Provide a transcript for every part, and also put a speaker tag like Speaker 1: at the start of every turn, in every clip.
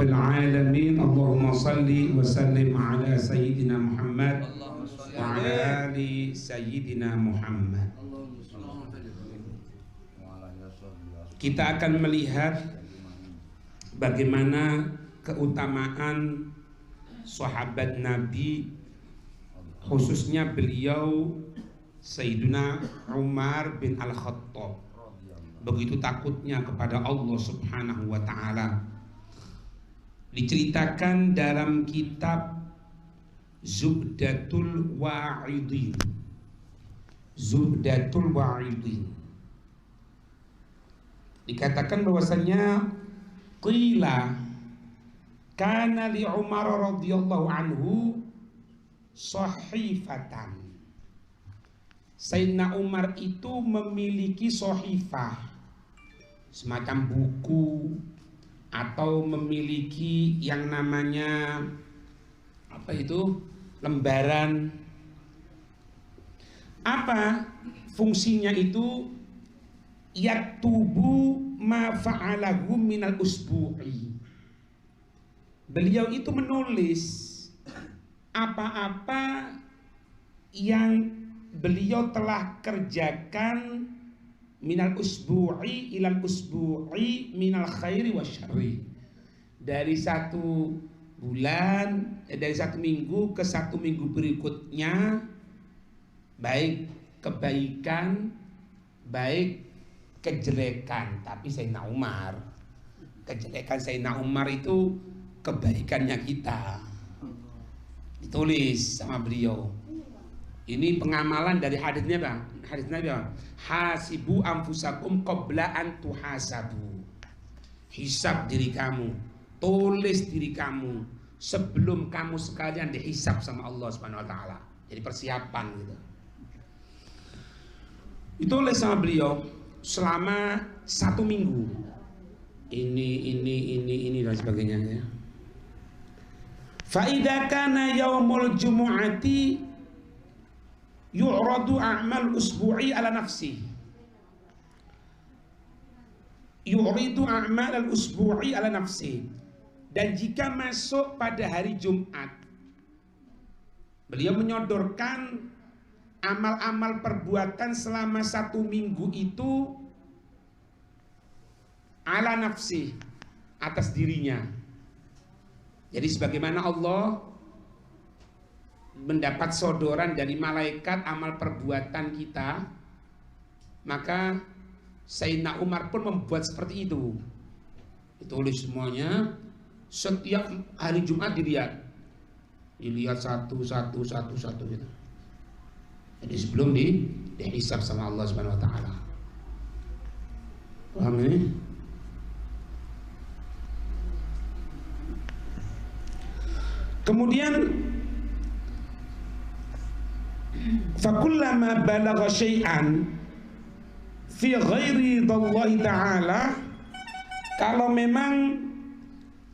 Speaker 1: rabbil alamin. Allahumma salli wa sallim ala sayyidina Muhammad wa ala ali sayyidina Muhammad. Kita akan melihat bagaimana keutamaan sahabat Nabi, khususnya beliau Sayyidina Umar bin Al-Khattab, begitu takutnya kepada Allah Subhanahu wa ta'ala. Diceritakan dalam kitab Zubdatul Wa'idin. Zubdatul Wa'idin dikatakan bahwasanya qila kana li Umar radhiyallahu anhu sahifatan. Sayyidina Umar itu memiliki sahifah, semacam buku, atau memiliki yang namanya apa itu, lembaran. Apa fungsinya itu? Yaktubu ma fa'alahu minal usbu'i. Beliau itu menulis apa-apa yang beliau telah kerjakan minal usbu'i ilal usbu'i minal khairi wa syarri, dari satu bulan, dari satu minggu ke satu minggu berikutnya, baik kebaikan baik kejelekan. Tapi Sayyidina Umar, kejelekan Sayyidina Umar itu kebaikannya kita, ditulis sama beliau. Ini pengamalan dari hadisnya bang, hadisnya bang, hasibu anfusakum qabla an tuhasabu. Hisab diri kamu, tulis diri kamu sebelum kamu sekalian dihisab sama Allah Subhanahu wa ta'ala. Jadi persiapan gitu. Ditulis sama beliau selama 1 minggu. Ini dan sebagainya ya. Fa idza kana yaumul jumu'ati yu'radu a'mal usbu'i ala nafsi. Yu'ridu a'mal al-usbu'i ala nafsi. Dan jika masuk pada hari Jumat, beliau menyodorkan amal-amal perbuatan selama 1 minggu itu ala nafsi, atas dirinya. Jadi sebagaimana Allah mendapat sodoran dari malaikat amal perbuatan kita, maka Sayyidina Umar pun membuat seperti itu. Ditulis semuanya, setiap hari Jumat dilihat satu gitu. Jadi sebelum dihisab sama Allah Subhanahu wa ta'ala. Paham ini? Kemudian fakullama balagha syai'an fi ghairi dallahi ta'ala, kalau memang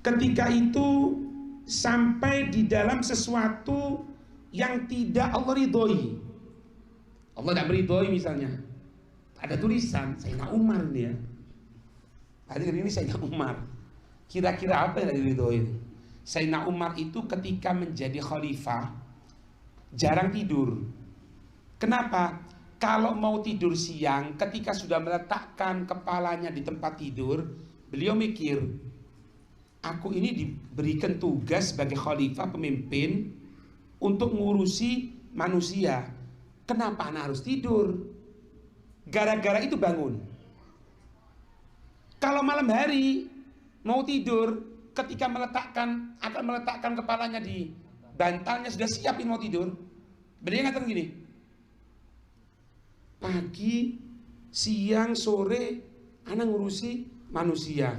Speaker 1: ketika itu sampai di dalam sesuatu yang tidak Allah ridhoi, Allah tidak meridhoi, misalnya ada tulisan Sayyidina Umar ini ya, hadirin, ini Sayyidina Umar, kira-kira apa yang diridhoi? Sayyidina Umar itu ketika menjadi khalifah jarang tidur. Kenapa? Kalau mau tidur siang, ketika sudah meletakkan kepalanya di tempat tidur, beliau mikir, aku ini diberikan tugas sebagai khalifah, pemimpin, untuk ngurusi manusia. Kenapa anak harus tidur? Gara-gara itu bangun. Kalau malam hari mau tidur, ketika akan meletakkan kepalanya di bantalnya, sudah siapin mau tidur, beliau ngatakan gini, pagi, siang, sore anak ngurusi manusia,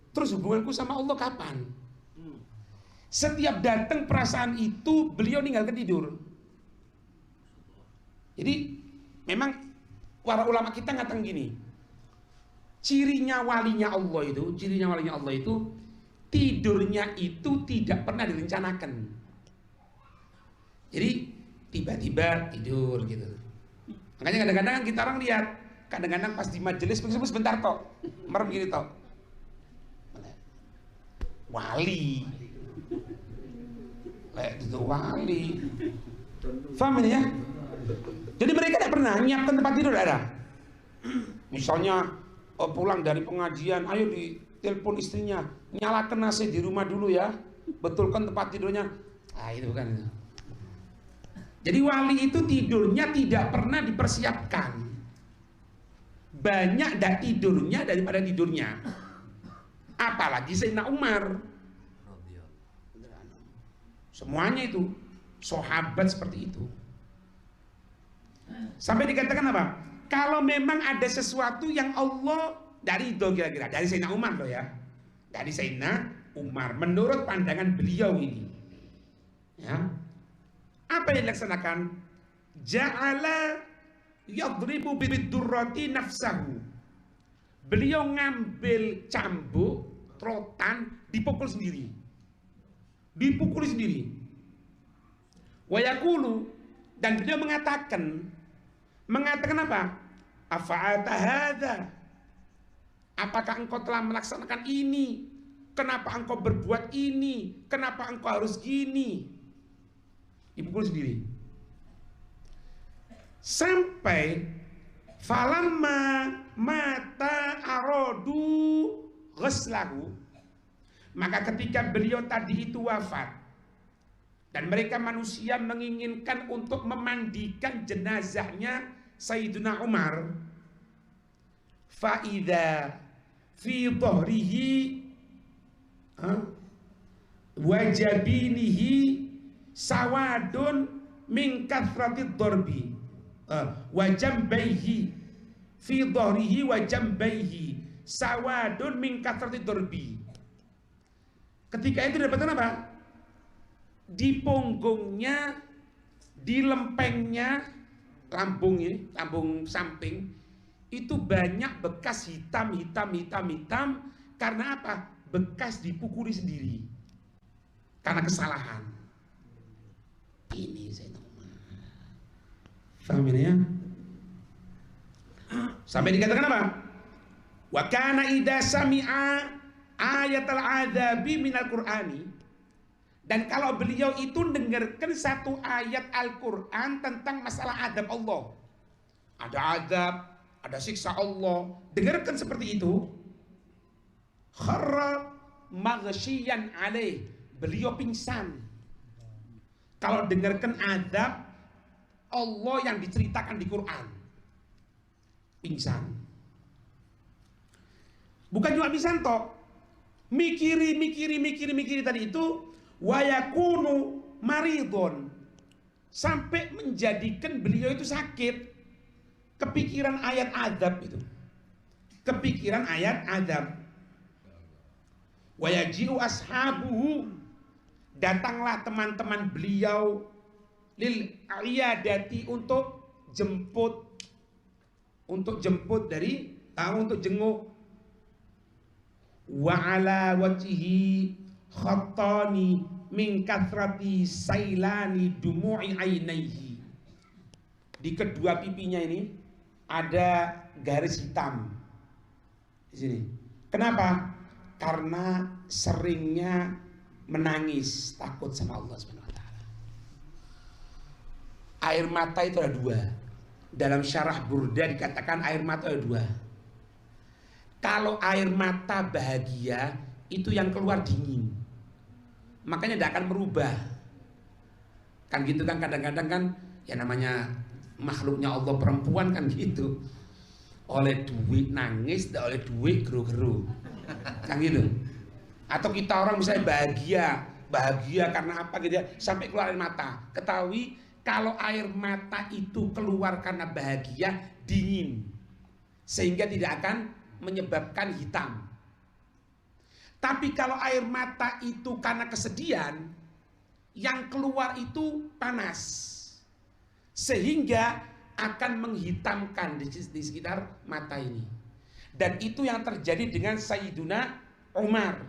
Speaker 1: terus hubunganku sama Allah kapan? Setiap datang perasaan itu beliau ninggalkan tidur. Jadi memang para ulama kita ngatakan gini, cirinya walinya Allah itu tidurnya itu tidak pernah direncanakan. Jadi tiba-tiba tidur gitu. Makanya kadang-kadang kita orang lihat, kadang-kadang pas di majelis sebentar tok, merem gini tok. wali. Itu wali. Faham ini ya? Jadi mereka tidak pernah menyiapkan tempat tidur, ada. Misalnya pulang dari pengajian, ayo di telepon istrinya, nyalakan AC di rumah dulu ya, betulkan tempat tidurnya. Itu bukan itu. Jadi wali itu tidurnya tidak pernah dipersiapkan. Banyak dah tidurnya daripada tidurnya. Apalagi Sayyidina Umar. Semuanya itu sahabat seperti itu. Sampai dikatakan apa? Kalau memang ada sesuatu yang Allah dari itu kira-kira dari Sayyidina Umar loh ya. Dari Sayyidina Umar menurut pandangan beliau ini. Ya. Apa yang dilaksanakan? Ja'ala yadribu bidurrati nafsahu. Beliau ngambil cambuk, rotan, dipukul sendiri. Dipukul sendiri. Wa yaqulu, dan beliau mengatakan apa? Afa'ata hadza? Apakah engkau telah melaksanakan ini? Kenapa engkau berbuat ini? Kenapa engkau harus gini? Dipukul sendiri. Sampai falamma mata arodu ghuslahu, maka ketika beliau tadi itu wafat dan mereka manusia menginginkan untuk memandikan jenazahnya Sayyidina Umar, faida fi dhahrihi wajabinihi sawadun min kathratid darbi wa jambaihi fi dhahrihi wa jambaihi sawadun min kathratid darbi. Ketika itu dapatkan apa? Di punggungnya, di lempengnya, lambung samping itu banyak bekas hitam karena apa? Bekas dipukuli sendiri karena kesalahan. Ini saya paham ini ya? Sampai dikatakan apa? Wa kana idza sami'a ayatul adzabi minal qur'ani, dan kalau beliau itu dengarkan satu ayat Al-Qur'an tentang masalah adab Allah, ada adab, ada siksa Allah, dengarkan seperti itu, kharra maghsyiyan alaih, beliau pingsan. Kalau dengarkan adab Allah yang diceritakan di Quran, pingsan. Bukan cuma pingsan toh, mikiri tadi itu, wayakunu maridon, sampai menjadikan beliau itu sakit, kepikiran ayat adab itu, kepikiran ayat adab. Wayaji'u ashabuhu, datanglah teman-teman beliau lil iyadati, untuk jemput dari untuk jenguk. Wa ala wajhihi khattani min kathrati sailani dumu'i ainaihi, di kedua pipinya ini ada garis hitam di sini. Kenapa? Karena seringnya menangis takut sama Allah Subhanahu wa taala. Air mata itu ada dua. Dalam syarah Burda dikatakan air mata ada dua. Kalau air mata bahagia itu yang keluar dingin, makanya tidak akan berubah. Kan gitu kan, kadang-kadang kan ya namanya makhluknya Allah perempuan kan gitu. Oleh duit nangis, tidak oleh duit geru-geru. Kan gitu. Atau kita orang misalnya bahagia karena apa gitu ya, sampai keluar air mata. Ketahui kalau air mata itu keluar karena bahagia, dingin, sehingga tidak akan menyebabkan hitam. Tapi kalau air mata itu karena kesedihan, yang keluar itu panas, sehingga akan menghitamkan di sekitar mata ini. Dan itu yang terjadi dengan Sayyiduna Umar,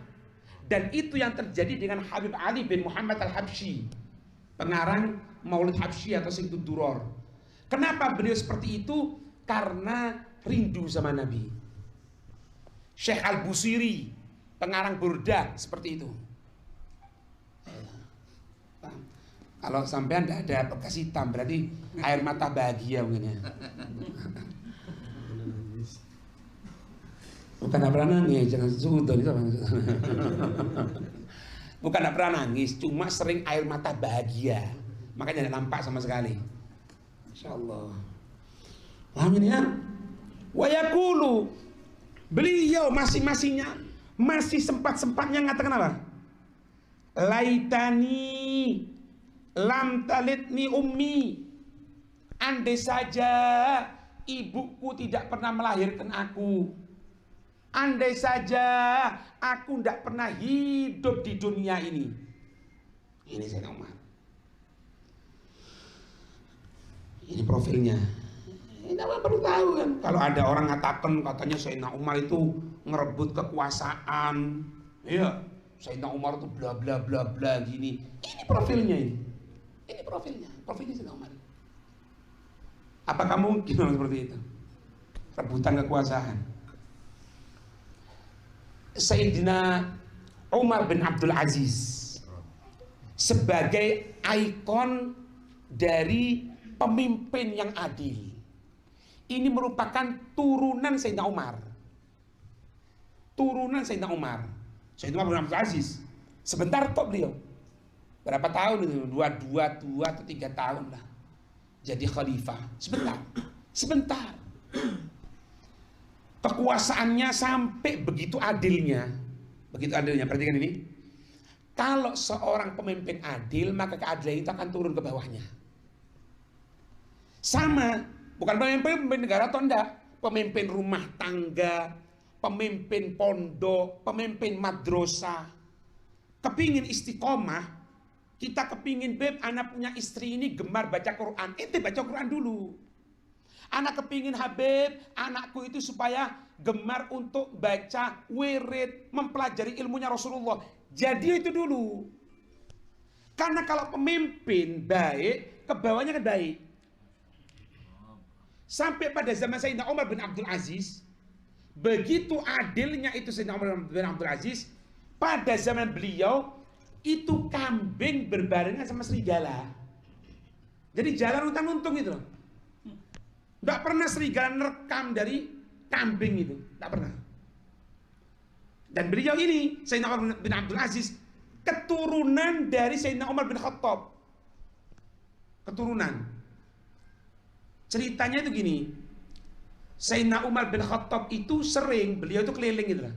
Speaker 1: dan itu yang terjadi dengan Habib Ali bin Muhammad al-Habsyi, pengarang Maulid Habsyi atau Sayyidud Duror. Kenapa beliau seperti itu? Karena rindu sama Nabi. Syekh Al-Busiri pengarang burda seperti itu. Kalau sampean tidak ada bekas hitam berarti air mata bahagia mungkin ya. Bukan tidak pernah nangis, jangan sudon itu. Bukan tidak pernah nangis, cuma sering air mata bahagia. Makanya tidak nampak sama sekali. Insya Allah. Amin ya. Wa yaqulu, beliau masing-masingnya masih sempat-sempatnya ngatakan apa? Laitani lam talitni ummi. Andai saja ibuku tidak pernah melahirkan aku. Andai saja aku tidak pernah hidup di dunia ini. Ini Sayyidina Umar. Ini profilnya. Ini apa perlu tahu kan? Kalau ada orang ngatakan katanya Sayyidina Umar itu ngerebut kekuasaan, iya, Sayyidina Umar itu bla bla bla bla gini. Ini profilnya ini. Ini profilnya Sayyidina Umar. Apakah mungkin orang seperti itu? Rebutan kekuasaan. Sayyidina Umar bin Abdul Aziz sebagai ikon dari pemimpin yang adil. Ini merupakan turunan Sayyidina Umar. Turunan Sayyidina Umar. Sayyidina Umar bin Abdul Aziz. Sebentar kok beliau. Berapa tahun itu? 2 atau 3 tahun lah. Jadi khalifah. Sebentar. Kekuasaannya sampai begitu adilnya. Perhatikan ini. Kalau seorang pemimpin adil, maka keadilan itu akan turun ke bawahnya. Sama, bukan pemimpin negara atau enggak, pemimpin rumah tangga, pemimpin pondok, pemimpin madrasah. Kepingin istiqomah, kita kepingin beb anak punya istri ini gemar baca Quran. Ente baca Quran dulu. Anak kepingin Habib, anakku itu supaya gemar untuk baca wirid, mempelajari ilmunya Rasulullah. Jadi itu dulu. Karena kalau pemimpin baik, ke bawahnya kan baik. Sampai pada zaman Sayyidina Umar bin Abdul Aziz, begitu adilnya itu Sayyidina Umar bin Abdul Aziz, pada zaman beliau itu kambing berbarengan sama serigala. Jadi jalan untung-untung itu loh. Tidak pernah serigala nerekam dari kambing itu, tidak pernah. Dan beliau ini Sayyidina Umar bin Abdul Aziz keturunan dari Sayyidina Umar bin Khattab. Keturunan. Ceritanya itu gini. Sayyidina Umar bin Khattab itu sering, beliau itu keliling gitu lah.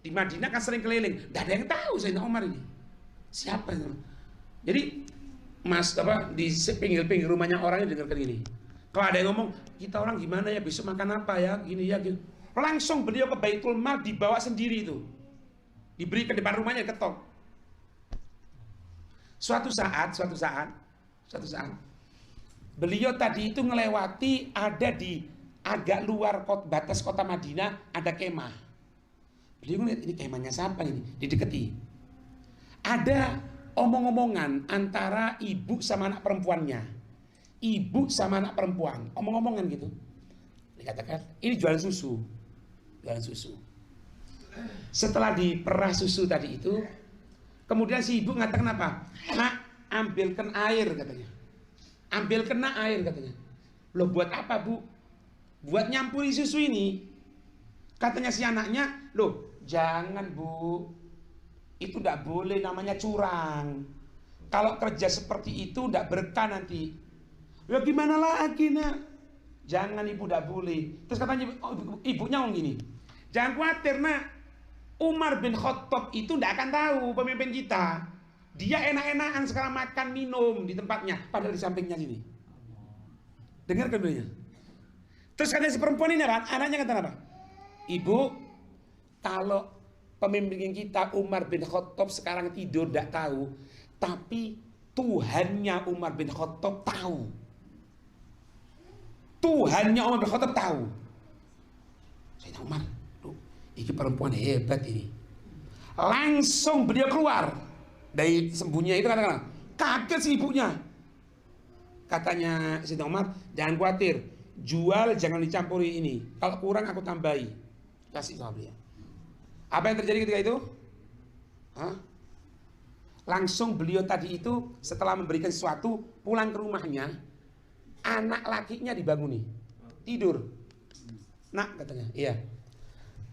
Speaker 1: Di Madinah kan sering keliling. Tidak ada yang tahu Sayyidina Umar ini. Siapa itu? Jadi mas apa di pinggir-pinggir rumahnya orangnya dengarkan gini. Kalau ada yang ngomong, kita orang gimana ya, besok makan apa ya, gini ya, gitu. Langsung beliau ke Baitul Mal dibawa sendiri itu. Diberi ke depan rumahnya, ketok. Suatu saat, beliau tadi itu ngelewati ada di agak luar batas kota Madinah, ada kemah. Beliau ngeliat, ini kemahnya siapa ini? Dideketi. Ada omong-omongan antara ibu sama anak perempuannya. Ibu sama anak perempuan, omong-omongan gitu. Dikatakan, ini jualan susu. Setelah diperah susu tadi itu, kemudian si ibu ngatakan apa? Nak, ambilkan air katanya. Ambilkan air katanya. Loh buat apa bu? Buat nyampuri susu ini. Katanya si anaknya, loh jangan bu. Itu tidak boleh, namanya curang. Kalau kerja seperti itu tidak berkah nanti. Ya gimana lagi nak? Jangan ibu, tidak boleh. Terus katanya ibunya ngomong gini, jangan khawatir nak, Umar bin Khattab itu tidak akan tahu pemimpin kita. Dia enak-enakan sekarang makan minum di tempatnya, padahal di sampingnya sini. Dengarkan dulunya. Terus katanya si perempuan ini apa? Anaknya kata apa? Ibu, kalau pemimpin kita Umar bin Khattab sekarang tidur tidak tahu, tapi Tuhannya Umar bin Khattab tahu. Tuhannya Umar bin Khattab tahu. Sayyidina Umar, ini perempuan hebat ini. Langsung beliau keluar dari sembunyinya itu, katakan, kaget si ibunya. Katanya Sayyidina Umar, jangan khawatir, jual jangan dicampuri ini. Kalau kurang aku tambahi. Kasih sama beliau. Apa yang terjadi ketika itu? Hah? Langsung beliau tadi itu setelah memberikan sesuatu, pulang ke rumahnya, anak lakinya dibanguni, tidur. Nak, katanya, iya,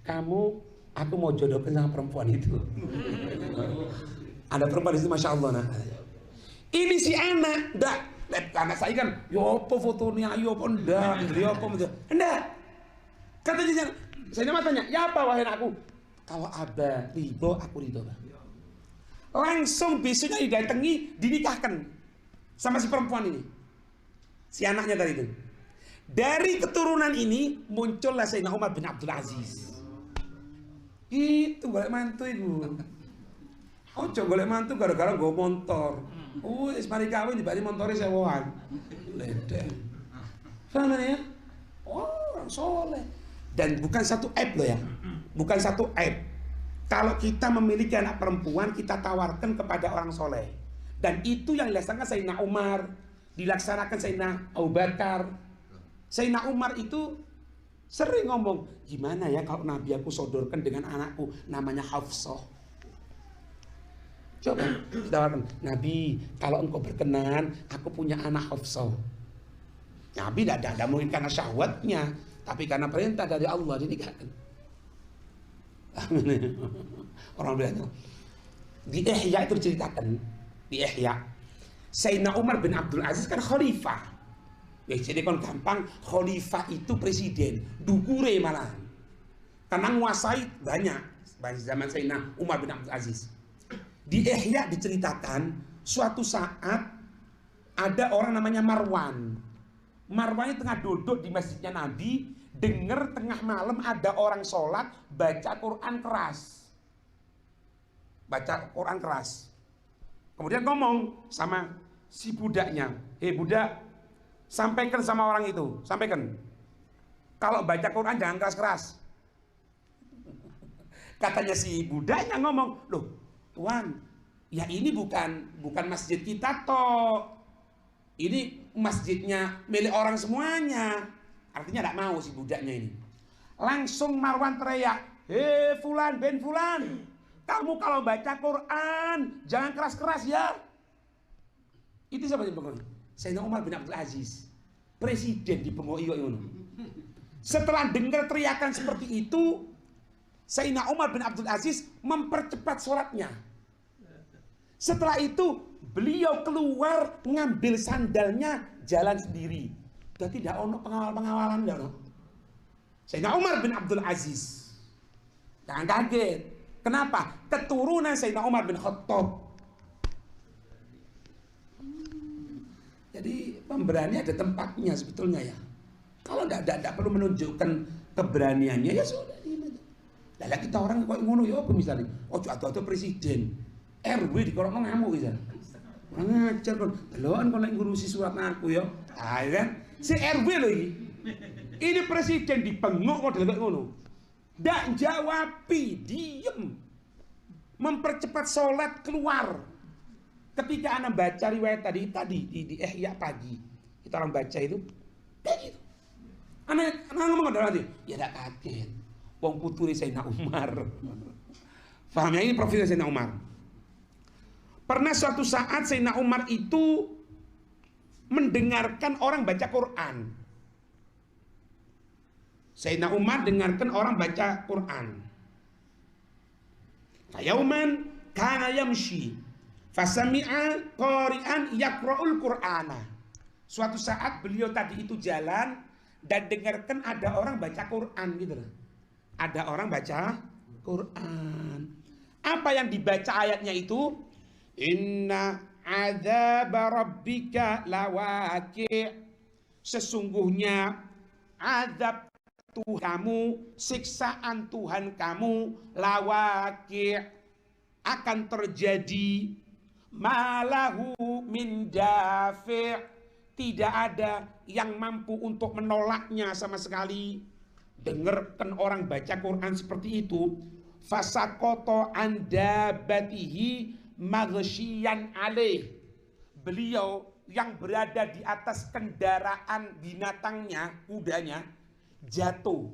Speaker 1: aku mau jodohkan sama perempuan itu. Ada perempuan itu, masya Allah, nak. Ini si anak, ndak, anak saya kan, yopo fotonya, yopo ndak, yopo ndak. Katanya, saya tanya, ya apa wahai anakku? Kalau abah ridho, aku ridho. Langsung besoknya didatangi, dinikahkan sama si perempuan ini, si anaknya tadi itu. Dari keturunan ini muncullah Sayyidina Umar bin Abdul Aziz. Itu golek mantu itu. Ojo golek mantu gara-gara gue motor. Mari kawin dibalik motornya sewaan. Ledek. Paham ya? Oh, orang soleh. Dan bukan satu aib loh ya. Bukan satu aib. Kalau kita memiliki anak perempuan, kita tawarkan kepada orang soleh. Dan itu yang dilaksanakan Sayyidina Umar, dilaksanakan Sayyidina Abu Bakar. Sayyidina Umar itu sering ngomong, gimana ya kalau Nabi aku sodorkan dengan anakku, namanya Hafsah. Coba tawarkan, Nabi kalau engkau berkenan, aku punya anak Hafsah. Nabi tidak mungkin karena syahwatnya, tapi karena perintah dari Allah dinikahkan. Orang bilang di Ihya itu diceritakan, di Ihya Sayyidina Umar bin Abdul Aziz kan khalifah. Ya, jadi kan gampang, khalifah itu presiden, dukure malah. Karena nguasai banyak zaman Sayyidina Umar bin Abdul Aziz. Di Ihya diceritakan suatu saat ada orang namanya Marwan. Marwan tengah duduk di masjidnya Nabi, dengar tengah malam ada orang sholat baca Quran keras. Baca Quran keras. Kemudian ngomong sama si budaknya, budak, sampaikan sama orang itu, sampaikan, kalau baca Quran jangan keras-keras. Katanya si budaknya ngomong, loh Tuan, ya ini bukan masjid kita toh. Ini masjidnya milik orang semuanya. Artinya tidak mau si budaknya ini. Langsung Marwan teriak, Fulan bin Fulan, kamu kalau baca Quran jangan keras-keras ya. Itu siapa yang pengen? Sayyidina Umar bin Abdul Aziz, presiden di Pengoyo itu. Setelah dengar teriakan seperti itu, Sayyidina Umar bin Abdul Aziz mempercepat sholatnya. Setelah itu beliau keluar ngambil sandalnya jalan sendiri. Jadi tidak ono pengawal-pengawalan tidak ono. Sayyidina Umar bin Abdul Aziz. Jangan kaget. Kenapa? Keturunan Sayyidina Umar bin Khattab. Jadi pemberani ada tempatnya sebetulnya ya. Kalau tidak perlu menunjukkan keberaniannya ya sudah. Lah kita orang kok ngono ya apa misalnya? Ojo ado-ado presiden. RW di korokno ngamuk bisa. Kurang ngajar kon. Delokan kon lek ngurusi surat aku ya. Ah kan? Si RW lho iki. Ini presiden dibengok kok delok ngono. Ndak jawabi, diem. Mempercepat sholat keluar. Ketika anak baca riwayat tadi di Ihya pagi, kita orang baca itu kayak gitu. Anak ngomong ada nanti, ya tidak kaget. Wong puturi Sayyidina Umar. Paham ya, ini profil Sayyidina Umar. Pernah suatu saat Sayyidina Umar itu mendengarkan orang baca Quran. Sayyidina Umar dengarkan orang baca Quran. Yauman kana yamshi fasami'a qari'an yaqra'ul Qur'ana. Suatu saat beliau tadi itu jalan dan dengarkan ada orang baca Quran gitu loh. Ada orang baca Quran. Apa yang dibaca ayatnya itu? Inna adzab rabbika lawaqi'. Sesungguhnya azab Tuhan kamu, siksaan Tuhan kamu lawaqi', akan terjadi, malahu min dafi', tidak ada yang mampu untuk menolaknya sama sekali. Dengarkan orang baca Quran seperti itu, fasakoto andabatihi maghsyian alaih. Beliau yang berada di atas kendaraan binatangnya, kudanya, jatuh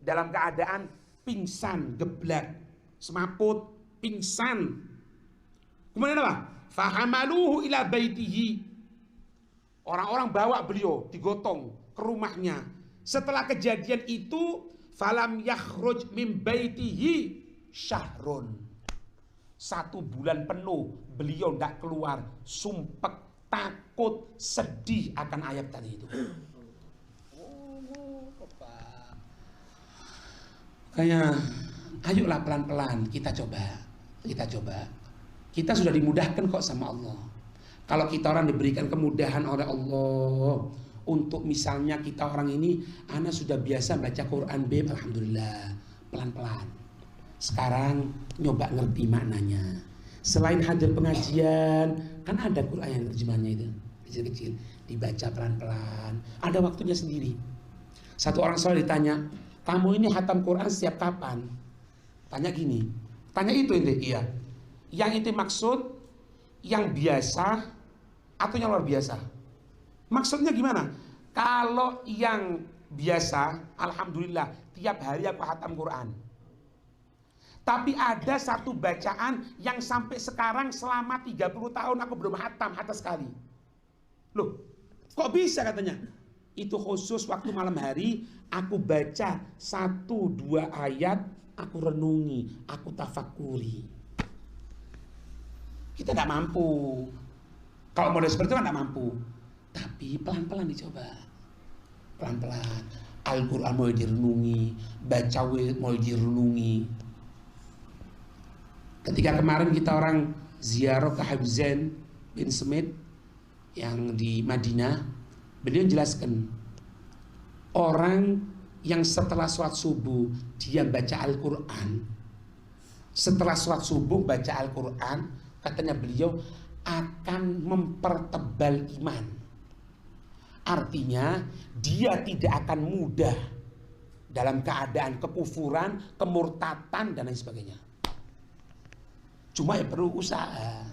Speaker 1: dalam keadaan pingsan, geblak. semaput, pingsan. Kemudian apa? Fahamaluhu ila baitihi. Orang-orang bawa beliau digotong ke rumahnya. Setelah kejadian itu, falam yakhruj min baitihi syahrun. 1 bulan penuh beliau tidak keluar, sumpek, takut, sedih akan ayat tadi itu. Kayak ayolah pelan-pelan kita coba. Kita sudah dimudahkan kok sama Allah. Kalau kita orang diberikan kemudahan oleh Allah, untuk misalnya kita orang ini, ana sudah biasa baca Quran, beb, alhamdulillah, pelan-pelan. Sekarang nyoba ngerti maknanya. Selain hadir pengajian, kan ada Quran yang terjemahannya itu kecil-kecil, dibaca pelan-pelan. Ada waktunya sendiri. Satu orang soal ditanya, kamu ini hatam Quran setiap kapan? Tanya gini, tanya itu ente, iya. Yang itu maksud yang biasa atau yang luar biasa? Maksudnya gimana? Kalau yang biasa, alhamdulillah tiap hari aku hatam Quran. Tapi ada satu bacaan yang sampai sekarang selama 30 tahun aku belum hatam sekali. Loh, kok bisa katanya? Itu khusus waktu malam hari aku baca 1-2 ayat, aku renungi, aku tafakuri. Kita tidak mampu. Kalau model seperti itu tidak mampu. Tapi pelan-pelan dicoba. Pelan-pelan. Al-Quran mau direnungi, baca mau direnungi. Ketika kemarin kita orang ziarah ke Habib Zain bin Smith yang di Madinah, beliau jelaskan orang yang setelah sholat subuh dia baca Al-Quran, setelah sholat subuh baca Al-Quran, katanya beliau akan mempertebal iman. Artinya dia tidak akan mudah dalam keadaan kekufuran, kemurtatan dan lain sebagainya. Cuma ya perlu usaha.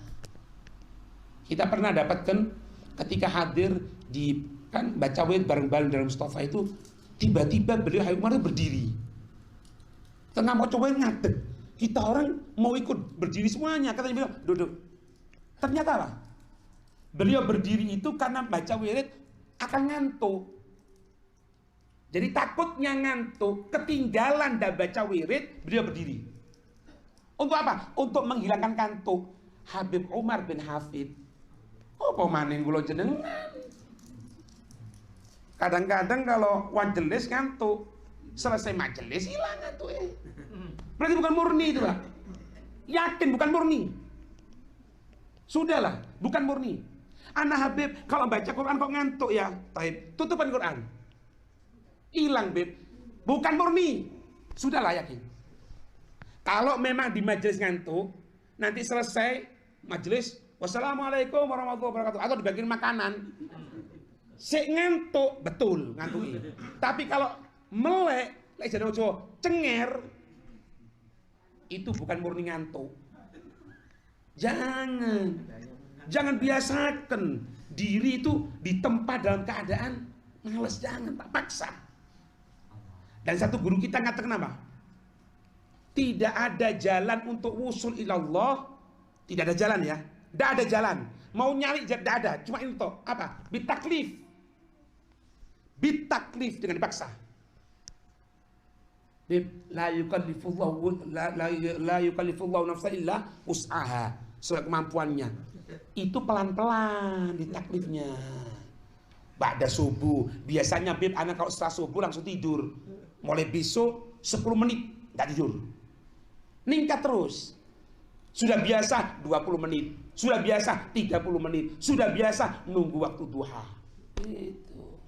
Speaker 1: Kita pernah dapatkan ketika hadir di kan baca wirid bareng-bareng dalam Mustafa itu, tiba-tiba beliau Habib Umar berdiri. Tengah mau coba ngadeg. Kita orang mau ikut berdiri semuanya. Katanya beliau duduk. Ternyata lah, beliau berdiri itu karena baca wirid akan ngantuk. Jadi takutnya ngantuk, ketinggalan dan baca wirid, beliau berdiri. Untuk apa? Untuk menghilangkan kantuk. Habib Umar bin Hafid, oh pemanin kula jenengan. Kadang-kadang kalau majelis ngantuk, selesai majelis hilang ngantuk. Berarti bukan murni itu, Pak. Yakin bukan murni. Sudahlah, bukan murni. Anak Habib kalau baca Quran kok ngantuk ya, taib, tutupan Quran. Hilang, Beb. Bukan murni. Sudahlah, yakin. Kalau memang di majelis ngantuk, nanti selesai majelis, wassalamualaikum warahmatullahi wabarakatuh, atau dibagiin makanan, sik ngantuk, betul ngantuk. Tapi kalau melek, lek jadi ojo cenger, itu bukan murni ngantuk. Jangan biasakan diri itu di tempat dalam keadaan males, jangan, tak paksa. Dan satu guru kita ngatakan apa? Tidak ada jalan untuk wusul ilallah. Tidak ada jalan ya. Tidak ada jalan. Mau nyari tidak ada. Cuma itu apa? Bitaklif. Bitaklif dengan dipaksa. La yukallifullahu nafsan illa wus'aha. Sesuai kemampuannya. Itu pelan-pelan ditaklifnya. Ba'da subuh. Biasanya Bib anak kalau setelah subuh langsung tidur. Mulai besok 10 menit tidak tidur. Ningkat terus. Sudah biasa 20 menit, sudah biasa 30 menit, sudah biasa nunggu waktu duha. Itu.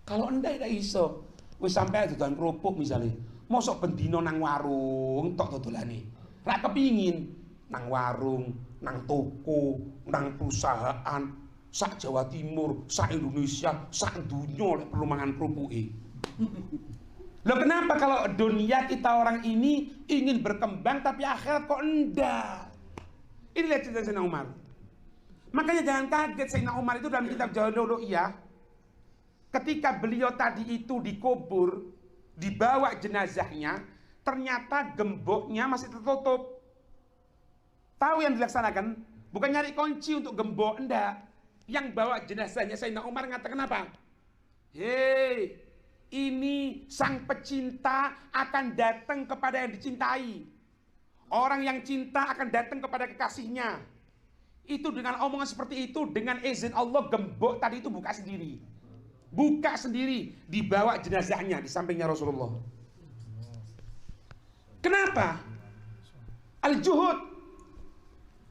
Speaker 1: Kalau anda tidak iso, wis sampai dodolan kerupuk misalnya, mosok bendino nang warung tok dodolane. Ra kepingin nang warung, nang toko, nang perusahaan, sak Jawa Timur, sak Indonesia, sak dunia lek perlu mangan kerupuke. Loh kenapa kalau dunia kita orang ini ingin berkembang tapi akhirat kok enggak? Ini lihat cerita Sayyidina Umar. Makanya jangan kaget, Sayyidina Umar itu dalam kitab Jawahirul Ru'yah, ketika beliau tadi itu dikubur, dibawa jenazahnya, ternyata gemboknya masih tertutup. Tahu yang dilaksanakan? Bukan nyari kunci untuk gembok, enggak. Yang bawa jenazahnya Sayyidina Umar mengatakan apa? Hei, ini sang pecinta akan datang kepada yang dicintai. Orang yang cinta akan datang kepada kekasihnya. Itu dengan omongan seperti itu, dengan izin Allah, gembok tadi itu buka sendiri. Buka sendiri, dibawa jenazahnya di sampingnya Rasulullah. Kenapa? Al-juhud.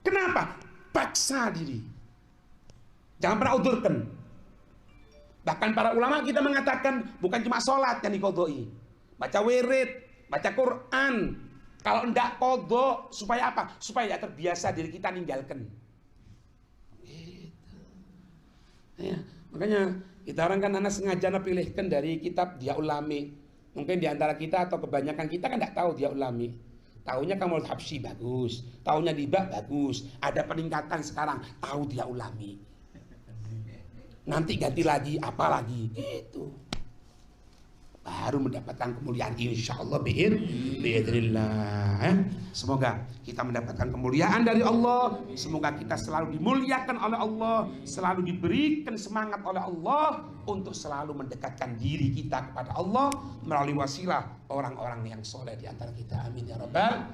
Speaker 1: Kenapa? Paksa diri. Jangan pernah udurkan. Bahkan para ulama kita mengatakan bukan cuma sholat yang dikodoi, baca wirid, baca Quran. Kalau enggak kodok, supaya apa? Supaya terbiasa diri kita ninggalkan. Gitu. Ya, makanya kita orang kan anak sengaja pilihkan dari kitab Dia Ulami. Mungkin diantara kita atau kebanyakan kita kan enggak tahu Dia Ulami. Tahunya Kamul Habsyi bagus, tahunya Dibak bagus. Ada peningkatan sekarang, tahu Dia Ulami. Nanti ganti lagi, apa lagi? Gitu. Baru mendapatkan kemuliaan insyaallah biidznillah. Semoga kita mendapatkan kemuliaan dari Allah. Semoga kita selalu dimuliakan oleh Allah, selalu diberikan semangat oleh Allah untuk selalu mendekatkan diri kita kepada Allah melalui wasilah orang-orang yang soleh di antara kita. Amin ya rabbal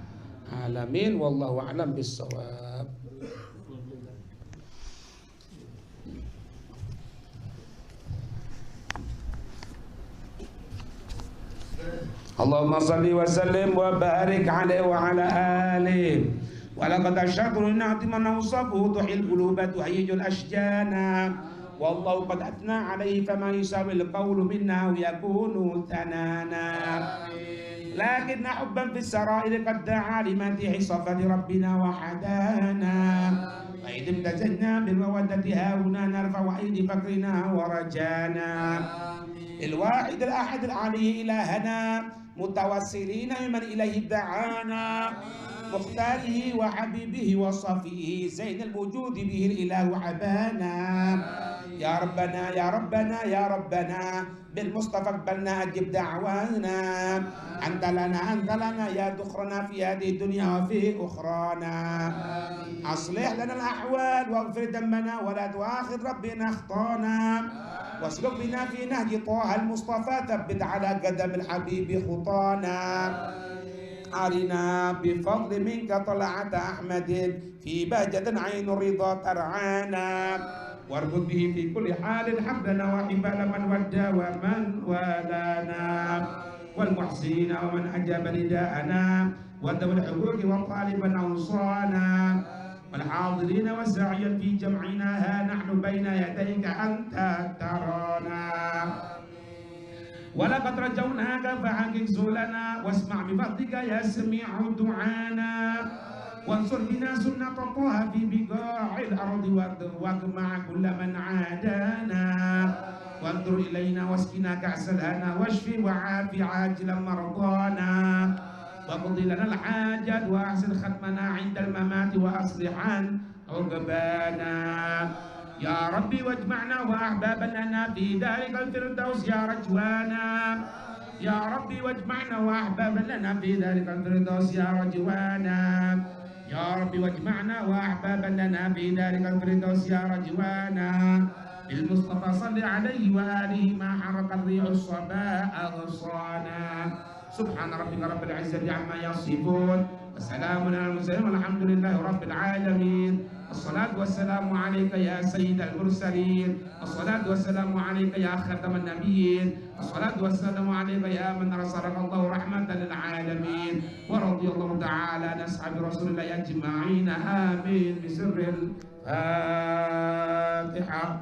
Speaker 1: alamin. Wallahu a'lam bissawab. Allahumma salli wa sallim wa barik alaihi wa ala alihi. Wa laqad asyhadu an man awsafu tuhil quluba tuhayyijul ashjana. Wallahu qad atna alaihi fama yusawi al-qawlu minna wa yakunu thanana. Lakin hubban fis sarair qad da'a limati hisafati rabbina wa hadana. Wa idim tajanna bil mawaddati hauna narfa wa idi fakrina wa rajana. الواحد الأحد العلي إلهنا متوسلين بمن إليه دعانا مختاره وحبيبه وصفيه زين الوجود به الإله عبانا يا ربنا يا ربنا يا ربنا بالمصطفى اقبلنا أجب دعوانا أنت لنا يا ذخرنا في هذه الدنيا وفي أخرانا أصلح لنا الأحوال واغفر ذنبنا ولا تؤاخذ ربنا أخطانا واسلك بنا في نهج طه المصطفى ثبت على قدم الحبيب خطانا أرنا بفضل منك طلعة أحمد في بهجة عين الرضا ترعانا واربط به في كل حال حبلنا وحبال من ودى ومن والانا والمحسنين ومن أجاب نداءنا وذوي الحقوق وطالبا أوصانا والحاضرين والساعيا في جمعنا ها نحن بين يديك أنت ترانا ولقد رجوناك فحقق زولنا واسمع بفضلك يا سميع دعانا وانصر بنا سنة طه في بقاع الأرض واجمع كل من عادانا وانظر إلينا واسقنا كأس الهنا واشفي وعافي عاجلا مرضانا واقض لنا الحاجات واحسن ختمنا عند الممات واصلحا عقبانا يا ربي واجمعنا واحبابا لنا في ذلك الفردوس يا رجوانا يا ربي واجمعنا واحبابا لنا في ذلك الفردوس يا رجوانا يا ربي واجمعنا واحبابا لنا في ذلك الفردوس يا رجوانا بالمصطفى صل عليه واله ما حرق الريح الصباء غصانا سبحان ربك رب العزة عما يصفون وسلام على المرسلين والحمد لله رب العالمين الصلاة والسلام عليك يا سيد المرسلين الصلاة والسلام عليك يا خاتم النبيين الصلاة والسلام عليك يا من أرسلك الله رحمة للعالمين ورضي الله تعالى عن أصحاب رسول الله أجمعين آمين بسر الفاتحة.